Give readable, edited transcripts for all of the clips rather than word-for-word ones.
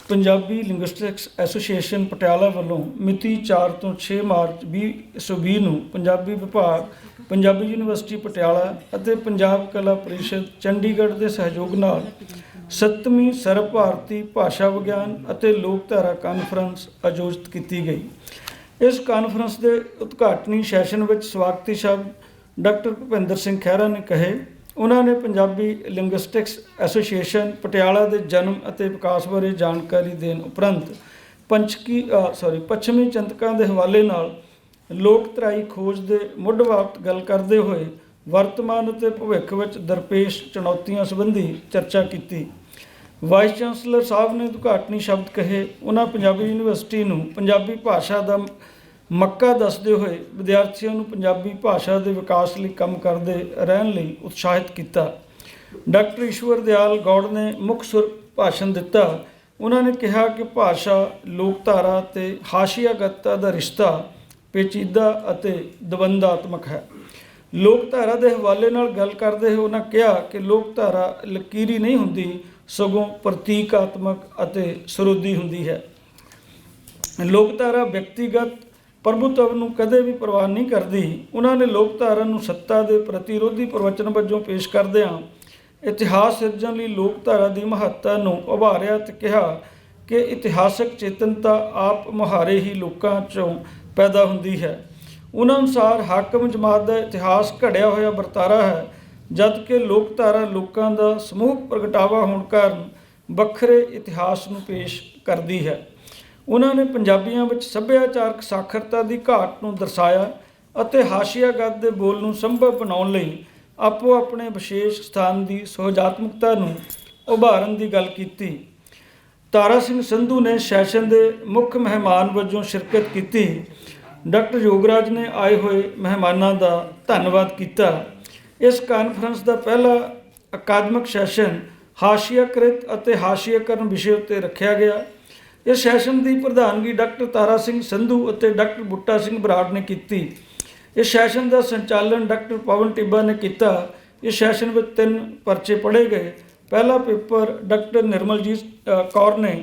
Punjabi linguistics association Patiala ਵੱਲੋਂ ਮਿਤੀ 4 ਤੋਂ 6 ਮਾਰਚ 2020 ਨੂੰ ਪੰਜਾਬੀ ਵਿਭਾਗ, ਪੰਜਾਬੀ ਯੂਨੀਵਰਸਿਟੀ ਪਟਿਆਲਾ ਅਤੇ ਪੰਜਾਬ ਕਲਾ ਪਰਿਸ਼ਦ ਚੰਡੀਗੜ੍ਹ ਦੇ ਸਹਿਯੋਗ ਨਾਲ 7ਵੀਂ ਸਰਬ ਭਾਰਤੀ ਭਾਸ਼ਾ ਵਿਗਿਆਨ ਅਤੇ ਲੋਕਧਾਰਾ ਕਾਨਫਰੰਸ ਆਯੋਜਿਤ ਕੀਤੀ ਗਈ। ਇਸ ਕਾਨਫਰੰਸ ਦੇ ਉਦਘਾਟਨੀ ਸੈਸ਼ਨ ਵਿੱਚ ਸਵਾਗਤੀ ਸ਼ਬਦ ਡਾਕਟਰ ਭੁਪਿੰਦਰ ਸਿੰਘ ਖਹਿਰਾ ਨੇ ਕਹੇ। ਉਹਨਾਂ ਨੇ ਪੰਜਾਬੀ ਲਿੰਗੁਇਸਟਿਕਸ ਐਸੋਸੀਏਸ਼ਨ ਪਟਿਆਲਾ ਦੇ ਜਨਮ ਅਤੇ ਵਿਕਾਸ ਬਾਰੇ ਜਾਣਕਾਰੀ ਦੇਣ ਉਪਰੰਤ ਪੱਛਮੀ ਚਿੰਤਕਾਂ ਦੇ ਹਵਾਲੇ ਨਾਲ ਲੋਕਧਾਰਾਈ ਖੋਜ ਦੇ ਮੁੱਢ ਬਾਬਤ ਗੱਲ ਕਰਦੇ ਹੋਏ ਵਰਤਮਾਨ ਅਤੇ ਭਵਿੱਖ ਵਿੱਚ ਦਰਪੇਸ਼ ਚੁਣੌਤੀਆਂ ਸੰਬੰਧੀ ਚਰਚਾ ਕੀਤੀ। ਵਾਈਸ ਚਾਂਸਲਰ ਸਾਹਿਬ ਨੇ ਉਦਘਾਟਨੀ ਸ਼ਬਦ ਕਹੇ। ਉਹਨਾਂ ਪੰਜਾਬੀ ਯੂਨੀਵਰਸਿਟੀ ਨੂੰ ਪੰਜਾਬੀ ਭਾਸ਼ਾ ਦਾ ਮੱਕਾ ਦੱਸਦੇ ਹੋਏ ਵਿਦਿਆਰਥੀਆਂ ਨੂੰ ਪੰਜਾਬੀ ਭਾਸ਼ਾ ਦੇ ਵਿਕਾਸ ਲਈ ਕੰਮ ਕਰਦੇ ਰਹਿਣ ਲਈ ਉਤਸ਼ਾਹਿਤ ਕੀਤਾ। ਡਾਕਟਰ ਈਸ਼ਵਰ ਦਿਆਲ ਗੌੜ ਨੇ ਮੁੱਖ ਸੁਰ ਭਾਸ਼ਣ ਦਿੱਤਾ। ਉਹਨਾਂ ਨੇ ਕਿਹਾ ਕਿ ਭਾਸ਼ਾ ਲੋਕਧਾਰਾ ਅਤੇ ਹਾਸ਼ੀਆਗਤਤਾ ਦਾ ਰਿਸ਼ਤਾ ਪੇਚੀਦਾ ਅਤੇ ਦਵੰਦਾਤਮਕ ਹੈ। ਲੋਕਧਾਰਾ ਦੇ ਹਵਾਲੇ ਨਾਲ ਗੱਲ ਕਰਦੇ ਹੋਏ ਉਹਨਾਂ ਕਿਹਾ ਕਿ ਲੋਕਧਾਰਾ ਲਕੀਰੀ ਨਹੀਂ ਹੁੰਦੀ, ਸਗੋਂ ਪ੍ਰਤੀਕਾਤਮਕ ਅਤੇ ਸਰੋਦੀ ਹੁੰਦੀ ਹੈ। ਲੋਕਧਾਰਾ ਵਿਅਕਤੀਗਤ ਪ੍ਰਭੁਤਵ ਨੂੰ ਕਦੇ ਵੀ ਪ੍ਰਵਾਨ ਨਹੀਂ ਕਰਦੀ। ਉਹਨਾਂ ਨੇ ਲੋਕਧਾਰਾ ਨੂੰ ਸੱਤਾ ਦੇ ਪ੍ਰਤੀਰੋਧੀ ਪ੍ਰਵਚਨ ਵਜੋਂ ਪੇਸ਼ ਕਰਦਿਆਂ ਇਤਿਹਾਸ ਸਿਰਜਣ ਲਈ ਲੋਕਧਾਰਾ ਦੀ ਮਹੱਤਤਾ ਨੂੰ ਉਭਾਰਿਆ ਅਤੇ ਕਿਹਾ ਕਿ ਇਤਿਹਾਸਕ ਚੇਤਨਤਾ ਆਪ ਮੁਹਾਰੇ ਹੀ ਲੋਕਾਂ 'ਚੋਂ ਪੈਦਾ ਹੁੰਦੀ ਹੈ। ਉਹਨਾਂ ਅਨੁਸਾਰ ਹਾਕਮ ਜਮਾਤ ਦਾ ਇਤਿਹਾਸ ਘੜਿਆ ਹੋਇਆ ਵਰਤਾਰਾ ਹੈ, ਜਦ ਕਿ ਲੋਕਧਾਰਾ ਲੋਕਾਂ ਦਾ ਸਮੂਹਕ ਪ੍ਰਗਟਾਵਾ ਹੋਣ ਕਾਰਨ ਵੱਖਰੇ ਇਤਿਹਾਸ ਨੂੰ ਪੇਸ਼ ਕਰਦੀ ਹੈ। ਉਹਨਾਂ ਨੇ ਪੰਜਾਬੀਆਂ ਵਿੱਚ ਸੱਭਿਆਚਾਰਕ ਸਾਖਰਤਾ ਦੀ ਘਾਟ ਨੂੰ ਦਰਸਾਇਆ ਅਤੇ ਹਾਸ਼ੀਆਗਤ ਦੇ ਬੋਲ ਨੂੰ ਸੰਭਵ ਬਣਾਉਣ ਲਈ ਆਪੋ ਆਪਣੇ ਵਿਸ਼ੇਸ਼ ਸਥਾਨ ਦੀ ਸੁਹਜਾਤਮਕਤਾ ਨੂੰ ਉਭਾਰਨ ਦੀ ਗੱਲ ਕੀਤੀ। ਤਾਰਾ ਸਿੰਘ ਸੰਧੂ ਨੇ ਸੈਸ਼ਨ ਦੇ ਮੁੱਖ ਮਹਿਮਾਨ ਵਜੋਂ ਸ਼ਿਰਕਤ ਕੀਤੀ। ਡਾਕਟਰ ਯੋਗਰਾਜ ਨੇ ਆਏ ਹੋਏ ਮਹਿਮਾਨਾਂ ਦਾ ਧੰਨਵਾਦ ਕੀਤਾ। ਇਸ ਕਾਨਫਰੰਸ ਦਾ ਪਹਿਲਾ ਅਕਾਦਮਿਕ ਸੈਸ਼ਨ ਹਾਸ਼ੀਆਕ੍ਰਿਤ ਅਤੇ ਹਾਸ਼ੀਆਕਰਨ ਵਿਸ਼ੇ ਉੱਤੇ ਰੱਖਿਆ ਗਿਆ। ਇਸ ਸੈਸ਼ਨ ਦੀ ਪ੍ਰਧਾਨਗੀ ਡਾਕਟਰ ਤਾਰਾ ਸਿੰਘ ਸੰਧੂ ਅਤੇ ਡਾਕਟਰ ਬੂਟਾ ਸਿੰਘ ਬਰਾੜ ਨੇ ਕੀਤੀ। ਇਸ ਸੈਸ਼ਨ ਦਾ ਸੰਚਾਲਨ ਡਾਕਟਰ ਪਵਨ ਟਿੱਬਾ ਨੇ ਕੀਤਾ। ਇਸ ਸੈਸ਼ਨ ਵਿੱਚ 3 ਪਰਚੇ ਪੜ੍ਹੇ ਗਏ। ਪਹਿਲਾ ਪੇਪਰ ਡਾਕਟਰ ਨਿਰਮਲਜੀਤ ਕੌਰ ਨੇ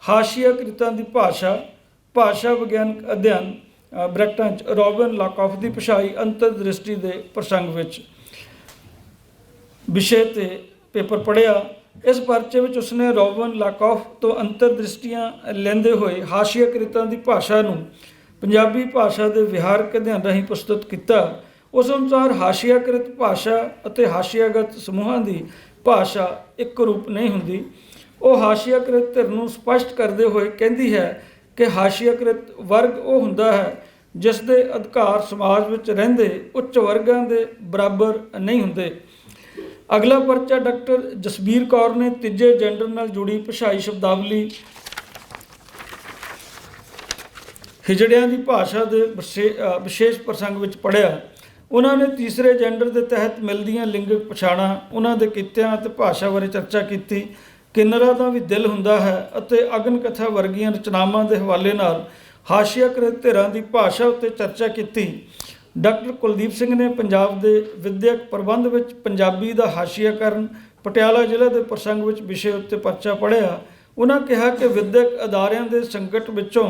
ਹਾਸ਼ੀਆਕ੍ਰਿਤਾਂ ਦੀ ਭਾਸ਼ਾ ਵਿਗਿਆਨਕ ਅਧਿਐਨ ਬ੍ਰੈਕਟਾਂ 'ਚ ਰੋਬਨ ਲਾਕੌਫ ਦੀ ਭਾਸ਼ਾਈ ਅੰਤਰਦ੍ਰਿਸ਼ਟੀ ਦੇ ਪ੍ਰਸੰਗ ਵਿੱਚ ਵਿਸ਼ੇ 'ਤੇ ਪੇਪਰ ਪੜ੍ਹਿਆ। ਇਸ ਪਰਚੇ ਵਿੱਚ ਉਸਨੇ ਰੋਬਨ ਲਾਕੌਫ ਤੋਂ ਅੰਤਰਦ੍ਰਿਸ਼ਟੀਆਂ ਲੈਂਦੇ ਹੋਏ ਹਾਸ਼ੀਆਕ੍ਰਿਤਾਂ ਦੀ ਭਾਸ਼ਾ ਨੂੰ ਪੰਜਾਬੀ ਭਾਸ਼ਾ ਦੇ ਵਿਹਾਰਕ ਅਧਿਐਨ ਰਾਹੀਂ ਪ੍ਰਸਤੁਤ ਕੀਤਾ। ਉਸ ਅਨੁਸਾਰ ਹਾਸ਼ੀਆਕ੍ਰਿਤ ਭਾਸ਼ਾ ਅਤੇ ਹਾਸ਼ੀਆਗਤ ਸਮੂਹਾਂ ਦੀ ਭਾਸ਼ਾ ਇੱਕ ਰੂਪ ਨਹੀਂ ਹੁੰਦੀ। ਉਹ ਹਾਸ਼ੀਆਕ੍ਰਿਤ ਧਿਰ ਨੂੰ ਸਪਸ਼ਟ ਕਰਦੇ ਹੋਏ ਕਹਿੰਦੀ ਹੈ ਕਿ ਹਾਸ਼ੀਆਕ੍ਰਿਤ ਵਰਗ ਉਹ ਹੁੰਦਾ ਹੈ ਜਿਸ ਦੇ ਅਧਿਕਾਰ ਸਮਾਜ ਵਿੱਚ ਰਹਿੰਦੇ ਉੱਚ ਵਰਗਾਂ ਦੇ ਬਰਾਬਰ ਨਹੀਂ ਹੁੰਦੇ। ਅਗਲਾ ਪਰਚਾ ਡਾਕਟਰ ਜਸਬੀਰ ਕੌਰ ਨੇ ਤੀਜੇ ਜੈਂਡਰ ਨਾਲ ਜੁੜੀ ਭਾਸ਼ਾਈ ਸ਼ਬਦਾਵਲੀ ਹਿਜੜਿਆਂ ਦੀ ਭਾਸ਼ਾ ਦੇ ਵਿਸ਼ੇਸ਼ ਪ੍ਰਸੰਗ ਵਿੱਚ ਪੜ੍ਹਿਆ। ਉਹਨਾਂ ਨੇ ਤੀਸਰੇ ਜੈਂਡਰ ਦੇ ਤਹਿਤ ਮਿਲਦੀਆਂ ਲਿੰਗਕ ਪਛਾਣਾਂ, ਉਹਨਾਂ ਦੇ ਕਿੱਤਿਆਂ ਅਤੇ ਭਾਸ਼ਾ ਬਾਰੇ ਚਰਚਾ ਕੀਤੀ। ਕਿੰਨਰਾਂ ਦਾ ਵੀ ਦਿਲ ਹੁੰਦਾ ਹੈ ਅਤੇ ਅਗਨ ਕਥਾ ਵਰਗੀਆਂ ਰਚਨਾਵਾਂ ਦੇ ਹਵਾਲੇ ਨਾਲ ਹਾਸ਼ੀਆਕ੍ਰਿਤ ਧਿਰਾਂ ਦੀ ਭਾਸ਼ਾ ਉੱਤੇ ਚਰਚਾ ਕੀਤੀ। ਡਾਕਟਰ ਕੁਲਦੀਪ ਸਿੰਘ ਨੇ ਪੰਜਾਬ ਦੇ ਵਿਦਿਅਕ ਪ੍ਰਬੰਧ ਵਿੱਚ ਪੰਜਾਬੀ ਦਾ ਹਾਸ਼ੀਆਕਰਨ ਪਟਿਆਲਾ ਜ਼ਿਲ੍ਹੇ ਦੇ ਪ੍ਰਸੰਗ ਵਿੱਚ ਵਿਸ਼ੇ ਉੱਤੇ ਪਰਚਾ ਪੜ੍ਹਿਆ। ਉਹਨਾਂ ਕਿਹਾ ਕਿ ਵਿਦਿਅਕ ਅਦਾਰਿਆਂ ਦੇ ਸੰਕਟ ਵਿੱਚੋਂ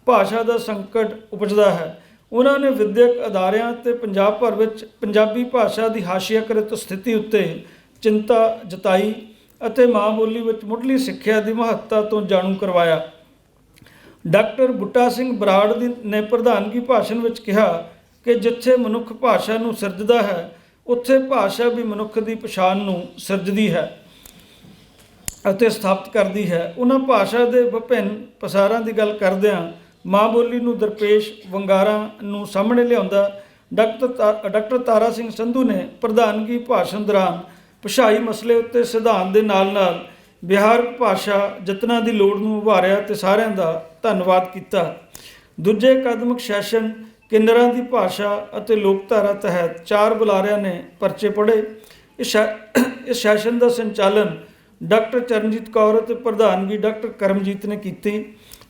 ਭਾਸ਼ਾ ਦਾ ਸੰਕਟ ਉਪਜਦਾ ਹੈ। ਉਹਨਾਂ ਨੇ ਵਿਦਿਅਕ ਅਦਾਰਿਆਂ ਅਤੇ ਪੰਜਾਬ ਭਰ ਵਿੱਚ ਪੰਜਾਬੀ ਭਾਸ਼ਾ ਦੀ ਹਾਸ਼ੀਆਕ੍ਰਿਤ ਸਥਿਤੀ ਉੱਤੇ ਚਿੰਤਾ ਜਤਾਈ ਅਤੇ ਮਾਂ ਬੋਲੀ ਵਿੱਚ ਮੁੱਢਲੀ ਸਿੱਖਿਆ ਦੀ ਮਹੱਤਤਾ ਤੋਂ ਜਾਣੂ ਕਰਵਾਇਆ। ਡਾਕਟਰ ਬੂਟਾ ਸਿੰਘ ਬਰਾੜ ਨੇ ਪ੍ਰਧਾਨਗੀ ਭਾਸ਼ਣ ਵਿੱਚ ਕਿਹਾ ਕਿ ਜਿੱਥੇ ਮਨੁੱਖ ਭਾਸ਼ਾ ਨੂੰ ਸਿਰਜਦਾ ਹੈ, ਉੱਥੇ ਭਾਸ਼ਾ ਵੀ ਮਨੁੱਖ ਦੀ ਪਛਾਣ ਨੂੰ ਸਿਰਜਦੀ ਹੈ ਅਤੇ ਸਥਾਪਿਤ ਕਰਦੀ ਹੈ। ਉਹਨਾਂ ਭਾਸ਼ਾ ਦੇ ਵਿਭਿੰਨ ਪਸਾਰਾਂ ਦੀ ਗੱਲ ਕਰਦਿਆਂ ਮਾਂ ਬੋਲੀ ਨੂੰ ਦਰਪੇਸ਼ ਵੰਗਾਰਾਂ ਨੂੰ ਸਾਹਮਣੇ ਲਿਆਉਂਦਾ ਡਾਕਟਰ ਤਾਰਾ ਸਿੰਘ ਸੰਧੂ ਨੇ ਪ੍ਰਧਾਨਗੀ ਭਾਸ਼ਣ ਦੌਰਾਨ ਭਾਸ਼ਾਈ ਮਸਲੇ ਉੱਤੇ ਸਿਧਾਂਤ ਦੇ ਨਾਲ ਵਿਹਾਰਕ ਭਾਸ਼ਾ ਯਤਨਾਂ ਦੀ ਲੋੜ ਨੂੰ ਉਭਾਰਿਆ ਅਤੇ ਸਾਰਿਆਂ ਦਾ ਧੰਨਵਾਦ ਕੀਤਾ। ਦੂਜੇ ਅਕਾਦਮਿਕ ਸੈਸ਼ਨ ਕਿੰਨਰਾਂ ਦੀ ਭਾਸ਼ਾ ਅਤੇ ਲੋਕਧਾਰਾ ਤਹਿਤ 4 ਬੁਲਾਰਿਆਂ ਨੇ ਪਰਚੇ ਪੜ੍ਹੇ। ਇਸ ਸੈਸ਼ਨ ਦਾ ਸੰਚਾਲਨ ਡਾਕਟਰ ਚਰਨਜੀਤ ਕੌਰ ਅਤੇ ਪ੍ਰਧਾਨਗੀ ਡਾਕਟਰ ਕਰਮਜੀਤ ਨੇ ਕੀਤੀ।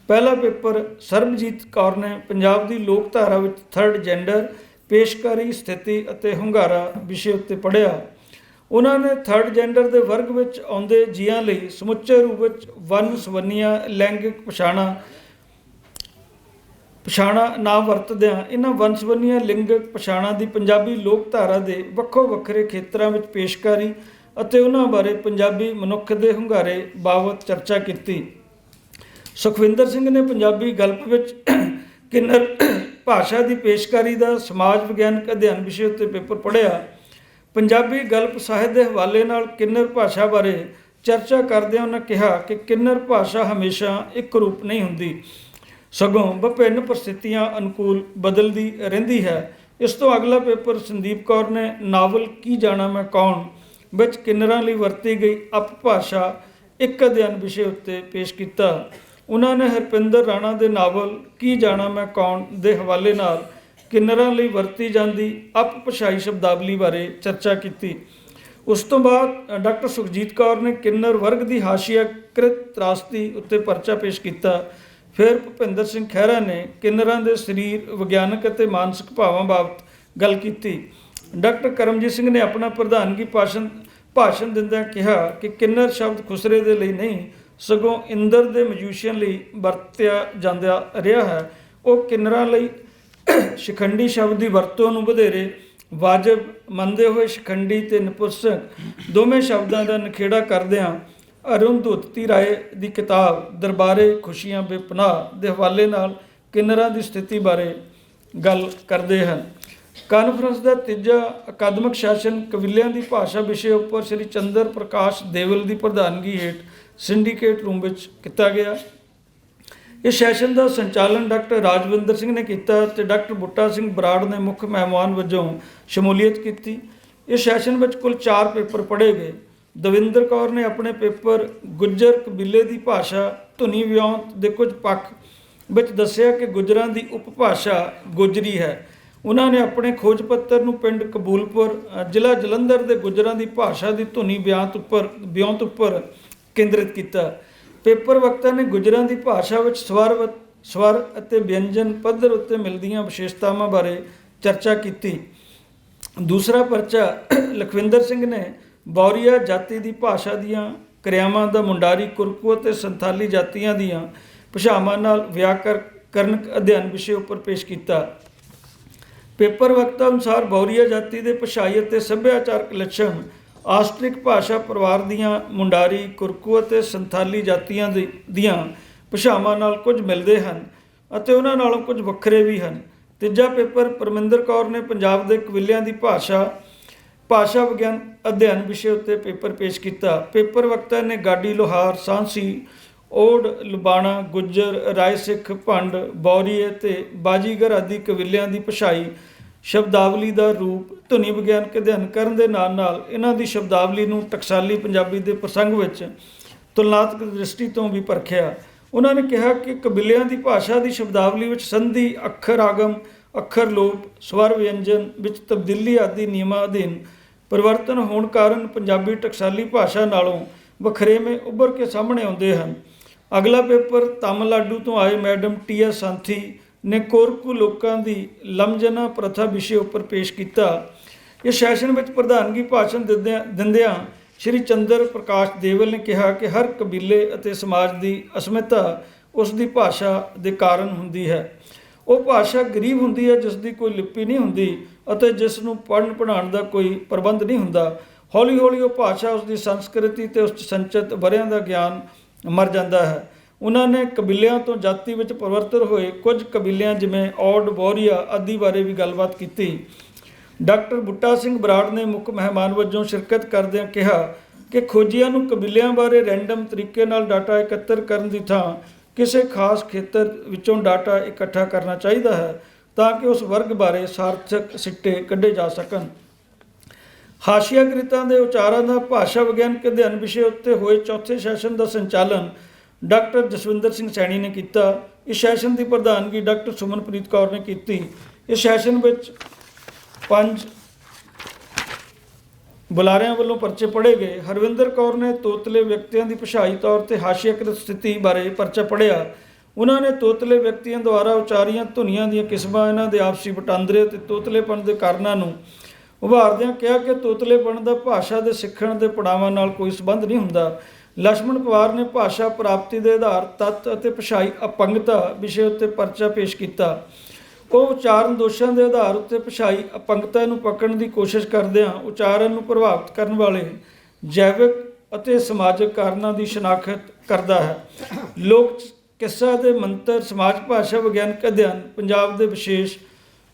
ਪਹਿਲਾ ਪੇਪਰ ਸਰਬਜੀਤ ਕੌਰ ਨੇ ਪੰਜਾਬ ਦੀ ਲੋਕਧਾਰਾ ਵਿੱਚ 3rd ਜੈਂਡਰ, ਪੇਸ਼ਕਾਰੀ, ਸਥਿਤੀ ਅਤੇ ਹੁੰਗਾਰਾ ਵਿਸ਼ੇ ਉੱਤੇ ਪੜ੍ਹਿਆ। ਉਹਨਾਂ ਨੇ ਥਰਡ ਜੈਂਡਰ ਦੇ ਵਰਗ ਵਿੱਚ ਆਉਂਦੇ ਜੀਆਂ ਲਈ ਸਮੁੱਚੇ ਰੂਪ ਵਿੱਚ ਵੰਨ ਸਵੰਨੀਆਂ ਲੈਂਗਿਕ ਪਛਾਣਾ ਨਾ ਵਰਤਦਿਆਂ ਇਹਨਾਂ ਵੰਨ-ਸਵੰਨੀਆਂ ਲਿੰਗਕ ਪਛਾਣਾਂ ਦੀ ਪੰਜਾਬੀ ਲੋਕਧਾਰਾ ਦੇ ਵੱਖੋ ਵੱਖਰੇ ਖੇਤਰਾਂ ਵਿੱਚ ਪੇਸ਼ਕਾਰੀ ਅਤੇ ਉਹਨਾਂ ਬਾਰੇ ਪੰਜਾਬੀ ਮਨੁੱਖ ਦੇ ਹੁੰਗਾਰੇ ਬਾਬਤ ਚਰਚਾ ਕੀਤੀ। ਸੁਖਵਿੰਦਰ ਸਿੰਘ ਨੇ ਪੰਜਾਬੀ ਗਲਪ ਵਿੱਚ ਕਿੰਨਰ ਭਾਸ਼ਾ ਦੀ ਪੇਸ਼ਕਾਰੀ ਦਾ ਸਮਾਜ ਵਿਗਿਆਨਕ ਅਧਿਐਨ ਵਿਸ਼ੇ ਉੱਤੇ ਪੇਪਰ ਪੜ੍ਹਿਆ। ਪੰਜਾਬੀ ਗਲਪ ਸਾਹਿਤ ਦੇ ਹਵਾਲੇ ਨਾਲ ਕਿੰਨਰ ਭਾਸ਼ਾ ਬਾਰੇ ਚਰਚਾ ਕਰਦਿਆਂ ਉਹਨਾਂ ਕਿਹਾ ਕਿ ਕਿੰਨਰ ਭਾਸ਼ਾ ਹਮੇਸ਼ਾ ਇੱਕ ਰੂਪ ਨਹੀਂ ਹੁੰਦੀ, ਸਗੋਂ ਵਿਭਿੰਨ ਪਰਿਸਥਿਤੀਆਂ ਅਨੁਕੂਲ ਬਦਲਦੀ ਰਹਿੰਦੀ ਹੈ। ਇਸ ਤੋਂ ਅਗਲਾ ਪੇਪਰ ਸੰਦੀਪ ਕੌਰ ਨੇ ਨਾਵਲ ਕੀ ਜਾਣਾ ਮੈਂ ਕੌਣ ਵਿੱਚ ਕਿੰਨਰਾਂ ਲਈ ਵਰਤੀ ਗਈ ਅਪਭਾਸ਼ਾ ਇੱਕ ਅਧਿਐਨ ਵਿਸ਼ੇ ਉੱਤੇ ਪੇਸ਼ ਕੀਤਾ। ਉਹਨਾਂ ਨੇ ਹਰਪਿੰਦਰ ਰਾਣਾ ਦੇ ਨਾਵਲ ਕੀ ਜਾਣਾ ਮੈਂ ਕੌਣ ਦੇ ਹਵਾਲੇ ਨਾਲ ਕਿੰਨਰਾਂ ਲਈ ਵਰਤੀ ਜਾਂਦੀ ਅਪਭਾਸ਼ਾਈ ਸ਼ਬਦਾਵਲੀ ਬਾਰੇ ਚਰਚਾ ਕੀਤੀ। ਉਸ ਤੋਂ ਬਾਅਦ ਡਾਕਟਰ ਸੁਖਜੀਤ ਕੌਰ ਨੇ ਕਿੰਨਰ ਵਰਗ ਦੀ ਹਾਸ਼ੀਆਕ੍ਰਿਤ ਤਰਾਸਦੀ ਉੱਤੇ ਪਰਚਾ ਪੇਸ਼ ਕੀਤਾ। ਫਿਰ ਭੁਪਿੰਦਰ ਸਿੰਘ ਖਹਿਰਾ ਨੇ ਕਿੰਨਰਾਂ ਦੇ ਸਰੀਰ ਵਿਗਿਆਨਕ ਅਤੇ ਮਾਨਸਿਕ ਭਾਵਾਂ ਬਾਬਤ ਗੱਲ ਕੀਤੀ। ਡਾਕਟਰ ਕਰਮਜੀਤ ਸਿੰਘ ਨੇ ਆਪਣਾ ਪ੍ਰਧਾਨਗੀ ਭਾਸ਼ਣ ਦਿੰਦਿਆਂ ਕਿਹਾ ਕਿ ਕਿੰਨਰ ਸ਼ਬਦ ਖੁਸਰੇ ਦੇ ਲਈ ਨਹੀਂ ਸਗੋਂ ਇੰਦਰ ਦੇ ਮਜੂਸ਼ੀਅਨ ਲਈ ਵਰਤਿਆ ਜਾਂਦਾ ਰਿਹਾ ਹੈ। ਉਹ ਕਿੰਨਰਾਂ ਲਈ ਸ਼ਿਖੰਡੀ ਸ਼ਬਦ ਦੀ ਵਰਤੋਂ ਨੂੰ ਵਧੇਰੇ ਵਾਜਬ ਮੰਨਦੇ ਹੋਏ ਸ਼ਿਖੰਡੀ ਤੇ ਨਪੁੰਸਕ ਦੋਵੇਂ ਸ਼ਬਦਾਂ ਦਾ ਨਿਖੇੜਾ ਕਰਦਿਆਂ ਅਰੁੰਧਤੀ ਰਾਏ ਦੀ ਕਿਤਾਬ ਦਰਬਾਰੇ ਖੁਸ਼ੀਆਂ ਬੇਪਨਾਹ ਦੇ ਹਵਾਲੇ ਨਾਲ ਕਿੰਨਰਾਂ ਦੀ ਸਥਿਤੀ ਬਾਰੇ ਗੱਲ ਕਰਦੇ ਹਨ। ਕਾਨਫਰੰਸ ਦਾ ਤੀਜਾ ਅਕਾਦਮਿਕ ਸੈਸ਼ਨ ਕਬੀਲਿਆਂ ਦੀ ਭਾਸ਼ਾ ਵਿਸ਼ੇ ਉੱਪਰ ਸ਼੍ਰੀ ਚੰਦਰ ਪ੍ਰਕਾਸ਼ ਦੇਵਲ ਦੀ ਪ੍ਰਧਾਨਗੀ ਹੇਠ ਸਿੰਡੀਕੇਟ ਰੂਮ ਵਿੱਚ ਕੀਤਾ ਗਿਆ। ਇਸ ਸੈਸ਼ਨ ਦਾ ਸੰਚਾਲਨ ਡਾਕਟਰ ਰਾਜਵਿੰਦਰ ਸਿੰਘ ਨੇ ਕੀਤਾ ਅਤੇ ਡਾਕਟਰ ਬੁੱਟਾ ਸਿੰਘ ਬਰਾੜ ਨੇ ਮੁੱਖ ਮਹਿਮਾਨ ਵਜੋਂ ਸ਼ਮੂਲੀਅਤ ਕੀਤੀ। ਇਸ ਸੈਸ਼ਨ ਵਿੱਚ ਕੁੱਲ 4 ਪੇਪਰ ਪੜ੍ਹੇ ਗਏ। ਦਵਿੰਦਰ ਕੌਰ ਨੇ ਆਪਣੇ ਪੇਪਰ ਗੁੱਜਰ ਕਬੀਲੇ ਦੀ ਭਾਸ਼ਾ ਧੁਨੀ ਵਿਉਂਤ ਦੇ ਕੁਝ ਪੱਖ ਵਿੱਚ ਦੱਸਿਆ ਕਿ ਗੁੱਜਰਾਂ ਦੀ ਉਪਭਾਸ਼ਾ ਗੋਜਰੀ ਹੈ। ਉਹਨਾਂ ਨੇ ਆਪਣੇ ਖੋਜ ਪੱਤਰ ਨੂੰ ਪਿੰਡ ਕਬੂਲਪੁਰ ਜ਼ਿਲ੍ਹਾ ਜਲੰਧਰ ਦੇ ਗੁੱਜਰਾਂ ਦੀ ਭਾਸ਼ਾ ਦੀ ਧੁਨੀ ਵਿਉਂਤ ਉੱਪਰ ਕੇਂਦਰਿਤ ਕੀਤਾ। ਪੇਪਰ ਵਕਤਾ ਨੇ ਗੁੱਜਰਾਂ ਦੀ ਭਾਸ਼ਾ ਵਿੱਚ ਸਵਰ ਅਤੇ ਵਿਅੰਜਨ ਪੱਧਰ ਉੱਤੇ ਮਿਲਦੀਆਂ ਵਿਸ਼ੇਸ਼ਤਾਵਾਂ ਬਾਰੇ ਚਰਚਾ ਕੀਤੀ। ਦੂਸਰਾ ਪਰਚਾ ਲਖਵਿੰਦਰ ਸਿੰਘ ਨੇ ਬੌਰੀਆ ਜਾਤੀ ਦੀ ਭਾਸ਼ਾ ਦੀਆਂ ਕਿਰਿਆਵਾਂ ਦਾ ਮੁੰਡਾਰੀ ਕੁਰਕੂ ਅਤੇ ਸੰਥਾਲੀ ਜਾਤੀਆਂ ਦੀਆਂ ਭਾਸ਼ਾਵਾਂ ਨਾਲ ਵਿਆਕਰਨਕ ਅਧਿਐਨ ਵਿਸ਼ੇ ਉੱਪਰ ਪੇਸ਼ ਕੀਤਾ। ਪੇਪਰ ਵਕਤਾ ਅਨੁਸਾਰ ਬੌਰੀਆ ਜਾਤੀ ਦੇ ਭਾਸ਼ਾਈ ਅਤੇ ਸੱਭਿਆਚਾਰਕ ਲੱਛਣ ਆਸਟਰਿਕ ਭਾਸ਼ਾ ਪਰਿਵਾਰ ਦੀਆਂ ਮੁੰਡਾਰੀ ਕੁਰਕੂ ਅਤੇ ਸੰਥਾਲੀ ਜਾਤੀਆਂ ਦੀਆਂ ਭਾਸ਼ਾਵਾਂ ਨਾਲ ਕੁਝ ਮਿਲਦੇ ਹਨ ਅਤੇ ਉਹਨਾਂ ਨਾਲੋਂ ਕੁਝ ਵੱਖਰੇ ਵੀ ਹਨ। ਤੀਜਾ ਪੇਪਰ ਪਰਮਿੰਦਰ ਕੌਰ ਨੇ ਪੰਜਾਬ ਦੇ ਕਬੀਲਿਆਂ ਦੀ ਭਾਸ਼ਾ ਵਿਗਿਆਨ ਅਧਿਐਨ ਵਿਸ਼ੇ ਉੱਤੇ ਪੇਪਰ ਪੇਸ਼ ਕੀਤਾ। ਪੇਪਰ ਵਕਤਾ ਨੇ ਗਾਡੀ ਲੋਹਾਰ ਸਾਂਸੀ ਓਡ ਲੁਬਾਣਾ ਗੁੱਜਰ ਰਾਏ ਸਿੱਖ ਭੰਡ ਬੌਰੀ ਅਤੇ ਬਾਜੀਗਰ ਆਦਿ ਕਬੀਲਿਆਂ ਦੀ ਭਾਸ਼ਾਈ ਸ਼ਬਦਾਵਲੀ ਦਾ ਰੂਪ ਧੁਨੀ ਵਿਗਿਆਨਕ ਅਧਿਐਨ ਕਰਨ ਦੇ ਨਾਲ ਨਾਲ ਇਹਨਾਂ ਦੀ ਸ਼ਬਦਾਵਲੀ ਨੂੰ ਟਕਸਾਲੀ ਪੰਜਾਬੀ ਦੇ ਪ੍ਰਸੰਗ ਵਿੱਚ ਤੁਲਨਾਤਮਕ ਦ੍ਰਿਸ਼ਟੀ ਤੋਂ ਵੀ ਪਰਖਿਆ। ਉਹਨਾਂ ਨੇ ਕਿਹਾ ਕਿ ਕਬੀਲਿਆਂ ਦੀ ਭਾਸ਼ਾ ਦੀ ਸ਼ਬਦਾਵਲੀ ਵਿੱਚ ਸੰਧੀ ਅੱਖਰ ਆਗਮ ਅੱਖਰ ਲੋਪ ਸਵਰ ਵਿਅੰਜਨ ਵਿੱਚ ਤਬਦੀਲੀ ਆਦਿ ਨਿਯਮਾਂ ਅਧੀਨ ਪਰਿਵਰਤਨ ਹੋਣ ਕਾਰਨ ਪੰਜਾਬੀ ਟਕਸਾਲੀ ਭਾਸ਼ਾ ਨਾਲੋਂ ਵਖਰੇਵੇਂ ਉੱਭਰ ਕੇ ਸਾਹਮਣੇ ਆਉਂਦੇ ਹਨ। ਅਗਲਾ ਪੇਪਰ ਤਾਮਿਲਨਾਡੂ ਤੋਂ ਆਏ ਮੈਡਮ ਟੀ.ਐਸ. ਸੰਥੀ ਨੇ ਕੋਰਕੂ ਲੋਕਾਂ ਦੀ ਲਮਜਨਾ ਪ੍ਰਥਾ ਵਿਸ਼ੇ ਉੱਪਰ ਪੇਸ਼ ਕੀਤਾ। ਇਸ ਸੈਸ਼ਨ ਵਿੱਚ ਪ੍ਰਧਾਨਗੀ ਭਾਸ਼ਣ ਦਿੰਦਿਆਂ ਸ਼੍ਰੀ ਚੰਦਰ ਪ੍ਰਕਾਸ਼ ਦੇਵਲ ਨੇ ਕਿਹਾ ਕਿ ਹਰ ਕਬੀਲੇ ਅਤੇ ਸਮਾਜ ਦੀ ਅਸਮਿਤਾ ਉਸ ਦੀ ਭਾਸ਼ਾ ਦੇ ਕਾਰਨ ਹੁੰਦੀ ਹੈ। ਉਹ ਭਾਸ਼ਾ ਗਰੀਬ ਹੁੰਦੀ ਹੈ ਜਿਸ ਦੀ ਕੋਈ ਲਿਪੀ ਨਹੀਂ ਹੁੰਦੀ ਅਤੇ ਜਿਸ ਨੂੰ ਪੜ੍ਹਨ ਪੜ੍ਹਾਉਣ ਦਾ ਕੋਈ ਪ੍ਰਬੰਧ ਨਹੀਂ ਹੁੰਦਾ। ਹੌਲੀ ਹੌਲੀ ਉਹ ਭਾਸ਼ਾ ਉਸ ਦੀ ਸੰਸਕ੍ਰਿਤੀ ਅਤੇ ਉਸ 'ਚ ਸੰਚਿਤ ਵਰ੍ਹਿਆਂ ਦਾ ਗਿਆਨ ਮਰ ਜਾਂਦਾ ਹੈ। ਉਹਨਾਂ ਨੇ ਕਬੀਲਿਆਂ ਤੋਂ ਜਾਤੀ ਵਿੱਚ ਪਰਿਵਰਤਨ ਹੋਏ ਕੁਝ ਕਬੀਲਿਆਂ ਜਿਵੇਂ ਔਡ ਬੌਰੀਆ ਆਦਿ ਬਾਰੇ ਵੀ ਗੱਲਬਾਤ ਕੀਤੀ। ਡਾਕਟਰ ਬੁੱਟਾ ਸਿੰਘ ਬਰਾੜ ਨੇ ਮੁੱਖ ਮਹਿਮਾਨ ਵਜੋਂ ਸ਼ਿਰਕਤ ਕਰਦਿਆਂ ਕਿਹਾ ਕਿ ਖੋਜੀਆਂ ਨੂੰ ਕਬੀਲਿਆਂ ਬਾਰੇ ਰੈਂਡਮ ਤਰੀਕੇ ਨਾਲ ਡਾਟਾ ਇਕੱਤਰ ਕਰਨ ਦੀ ਥਾਂ ਕਿਸੇ ਖਾਸ ਖੇਤਰ ਵਿੱਚੋਂ ਡਾਟਾ ਇਕੱਠਾ ਕਰਨਾ ਚਾਹੀਦਾ ਹੈ ਤਾਂ ਕਿ ਉਸ ਵਰਗ ਬਾਰੇ ਸਾਰਥਕ ਸਿੱਟੇ ਕੱਢੇ ਜਾ ਸਕਣ। ਹਾਸ਼ੀਆਕ੍ਰਿਤਾਂ ਦੇ ਉਚਾਰਾਂ ਦਾ ਭਾਸ਼ਾ ਵਿਗਿਆਨਕ ਅਧਿਐਨ ਵਿਸ਼ੇ ਉੱਤੇ ਹੋਏ ਚੌਥੇ ਸੈਸ਼ਨ ਦਾ ਸੰਚਾਲਨ ਡਾਕਟਰ ਜਸਵਿੰਦਰ ਸਿੰਘ ਸੈਣੀ ਨੇ ਕੀਤਾ। ਇਸ ਸੈਸ਼ਨ ਦੀ ਪ੍ਰਧਾਨਗੀ ਡਾਕਟਰ ਸੁਮਨਪ੍ਰੀਤ ਕੌਰ ਨੇ ਕੀਤੀ। ਇਸ ਸੈਸ਼ਨ ਵਿੱਚ 5 ਬੁਲਾਰਿਆਂ ਵੱਲੋਂ ਪਰਚੇ ਪੜ੍ਹੇ ਗਏ। ਹਰਵਿੰਦਰ ਕੌਰ ਨੇ ਤੋਤਲੇ ਵਿਅਕਤੀਆਂ ਦੀ ਭਾਸ਼ਾਈ ਤੌਰ 'ਤੇ ਹਾਸ਼ੀਆਕ੍ਰਿਤ ਸਥਿਤੀ ਬਾਰੇ ਪਰਚਾ ਪੜ੍ਹਿਆ। ਉਹਨਾਂ ਨੇ ਤੋਤਲੇ ਵਿਅਕਤੀਆਂ ਦੁਆਰਾ ਉਚਾਰੀਆਂ ਧੁਨੀਆਂ ਦੀਆਂ ਕਿਸਮਾਂ, ਇਹਨਾਂ ਦੇ ਆਪਸੀ ਵਟਾਂਦਰੇ ਅਤੇ ਤੋਤਲੇਪਣ ਦੇ ਕਾਰਨਾਂ ਨੂੰ ਉਭਾਰਦਿਆਂ ਕਿਹਾ ਕਿ ਤੋਤਲੇਪਣ ਦਾ ਭਾਸ਼ਾ ਦੇ ਸਿੱਖਣ ਦੇ ਪੜਾਵਾਂ ਨਾਲ ਕੋਈ ਸੰਬੰਧ ਨਹੀਂ ਹੁੰਦਾ। ਲਛਮਣ ਪਵਾਰ ਨੇ ਭਾਸ਼ਾ ਪ੍ਰਾਪਤੀ ਦੇ ਆਧਾਰ ਤੱਤ ਅਤੇ ਭਾਸ਼ਾਈ ਅਪੰਗਤਾ ਵਿਸ਼ੇ ਉੱਤੇ ਪਰਚਾ ਪੇਸ਼ ਕੀਤਾ। ਉਹ ਉਚਾਰਨ ਦੋਸ਼ਾਂ ਦੇ ਆਧਾਰ ਉੱਤੇ ਭਾਸ਼ਾਈ ਅਪੰਗਤਾ ਨੂੰ ਪਕੜਨ ਦੀ ਕੋਸ਼ਿਸ਼ ਕਰਦਿਆਂ ਉਚਾਰਨ ਨੂੰ ਪ੍ਰਭਾਵਿਤ ਕਰਨ ਵਾਲੇ ਜੈਵਿਕ ਅਤੇ ਸਮਾਜਿਕ ਕਾਰਨਾਂ ਦੀ ਸ਼ਨਾਖਤ ਕਰਦਾ ਹੈ। ਲੋਕ ਕਿੱਸਾ ਦੇ ਮੰਤਰ ਸਮਾਜ ਭਾਸ਼ਾ ਵਿਗਿਆਨਕ ਅਧਿਐਨ ਪੰਜਾਬ ਦੇ ਵਿਸ਼ੇਸ਼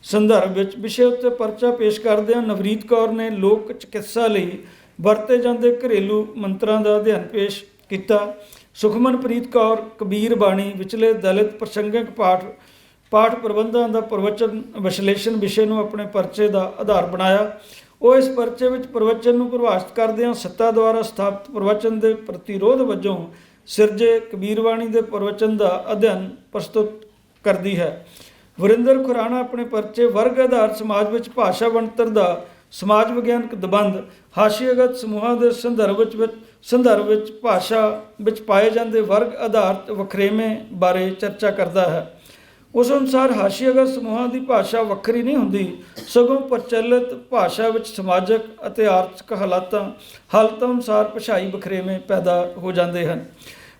ਸੰਦਰਭ ਵਿੱਚ ਵਿਸ਼ੇ ਉੱਤੇ ਪਰਚਾ ਪੇਸ਼ ਕਰਦਿਆਂ ਨਵਰੀਤ ਕੌਰ ਨੇ ਲੋਕ ਚਿਕਿਤਸਾ ਲਈ ਵਰਤੇ ਜਾਂਦੇ ਘਰੇਲੂ ਮੰਤਰਾਂ ਦਾ ਅਧਿਐਨ ਪੇਸ਼ ਕੀਤਾ। ਸੁਖਮਨਪ੍ਰੀਤ ਕੌਰ ਕਬੀਰ ਬਾਣੀ ਵਿਚਲੇ ਦਲਿਤ ਪ੍ਰਸੰਗਿਕ ਪਾਠ ਪ੍ਰਬੰਧਾਂ ਦਾ ਪ੍ਰਵਚਨ ਵਿਸ਼ਲੇਸ਼ਣ ਵਿਸ਼ੇ ਨੂੰ ਆਪਣੇ ਪਰਚੇ ਦਾ ਆਧਾਰ ਬਣਾਇਆ। ਉਹ ਇਸ ਪਰਚੇ ਵਿੱਚ ਪ੍ਰਵਚਨ ਨੂੰ ਪਰਿਭਾਸ਼ਿਤ ਕਰਦਿਆਂ ਸੱਤਾ ਦੁਆਰਾ ਸਥਾਪਿਤ ਪ੍ਰਵਚਨ ਦੇ ਪ੍ਰਤੀਰੋਧ ਵਜੋਂ ਸਿਰਜੇ ਕਬੀਰਬਾਣੀ ਦੇ ਪ੍ਰਵਚਨ ਦਾ ਅਧਿਐਨ ਪ੍ਰਸਤੁਤ ਕਰਦੀ ਹੈ। ਵਰਿੰਦਰ ਖੁਰਾਣਾ ਆਪਣੇ ਪਰਚੇ ਵਰਗ ਆਧਾਰਿਤ ਸਮਾਜ ਵਿੱਚ ਭਾਸ਼ਾ ਬਣਤਰ ਦਾ ਸਮਾਜ ਵਿਗਿਆਨਕ ਦਬੰਧ ਹਾਸ਼ੀਆਗਤ ਸਮੂਹਾਂ ਦੇ ਸੰਦਰਭ ਵਿੱਚ ਭਾਸ਼ਾ ਵਿੱਚ ਪਾਏ ਜਾਂਦੇ ਵਰਗ ਆਧਾਰਿਤ ਵਖਰੇਵੇਂ ਬਾਰੇ ਚਰਚਾ ਕਰਦਾ ਹੈ। ਉਸ ਅਨੁਸਾਰ ਹਾਸ਼ੀਆਗਤ ਸਮੂਹਾਂ ਦੀ ਭਾਸ਼ਾ ਵੱਖਰੀ ਨਹੀਂ ਹੁੰਦੀ, ਸਗੋਂ ਪ੍ਰਚਲਿਤ ਭਾਸ਼ਾ ਵਿੱਚ ਸਮਾਜਿਕ ਅਤੇ ਆਰਥਿਕ ਹਾਲਾਤਾਂ ਅਨੁਸਾਰ ਭਾਸ਼ਾਈ ਵਖਰੇਵੇਂ ਪੈਦਾ ਹੋ ਜਾਂਦੇ ਹਨ।